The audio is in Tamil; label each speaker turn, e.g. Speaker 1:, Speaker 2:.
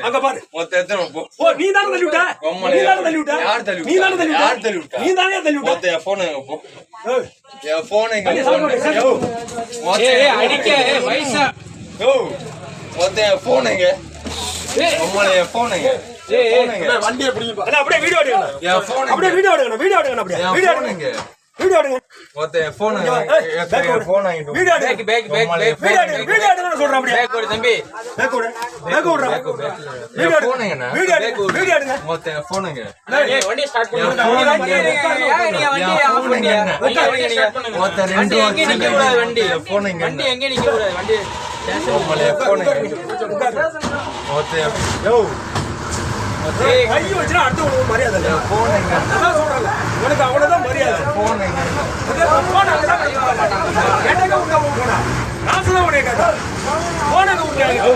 Speaker 1: அங்க பாரு
Speaker 2: மொத்த எத்தனை போ
Speaker 1: ஓ நீ தான தள்ளி விட்ட நீ தான தள்ளி விட்ட
Speaker 2: யார் தள்ளி
Speaker 1: நீ தான தள்ளி விட்ட
Speaker 2: யார் தள்ளி விட்ட
Speaker 1: நீ தானே தள்ளி விட்ட
Speaker 2: மொத்த என் போன் எங்க போ
Speaker 1: ஏய்
Speaker 2: என் போன் எங்க
Speaker 3: ஏய் அடிக்க பைசா
Speaker 2: யோ மொத்த என் போன் எங்க உம்மளே என் போன் எங்க
Speaker 1: ஏய் வண்டியை பிடிங்க அண்ணா அப்படியே வீடியோ எடுங்க
Speaker 2: என் போன்
Speaker 1: அப்படியே வீடியோ எடுங்க அப்படியே வீடியோ எடுங்க வீடியோ எடுங்க
Speaker 2: மொத்த என் போன் என் போன் வாங்கிட்டு
Speaker 1: வீடியோ எடுங்க
Speaker 3: பேக்
Speaker 1: வீடியோ எடுங்க சொல்றேன் அப்படியே
Speaker 3: பேக் ஓடு தம்பி
Speaker 1: பேக் ஓடு வீடியோ
Speaker 2: போன் எங்க
Speaker 1: வீடியோ எடுங்க
Speaker 2: மொத்த என் போன் எங்க
Speaker 3: ஏய் வண்டி ஸ்டார்ட் பண்ணுங்க வண்டி நீங்க வண்டி ஆஃப் பண்ணியா ஸ்டார்ட் பண்ணுங்க
Speaker 2: மொத்த ரெண்டு
Speaker 3: எங்க நிக்க கூடாது வண்டி
Speaker 2: போன் எங்க
Speaker 3: வண்டி எங்க நிக்க கூடாது வண்டி
Speaker 2: உம்மளே போன் எங்க மொத்த யோ
Speaker 1: ஏய் கை வச்சா அடுத்து உங்களுக்கு மரியாதை இல்ல
Speaker 2: போன் எங்க
Speaker 1: அதான் சொல்றேன் உனக்கு அவ்வளவுதான் மரியாதை
Speaker 2: போன் எங்க
Speaker 1: போன் அங்க தான் கைய மாட்டாங்க கேட்டங்க உங்க போனா நான் சொல்ல உனக்கு போன் அங்க உட்காருங்க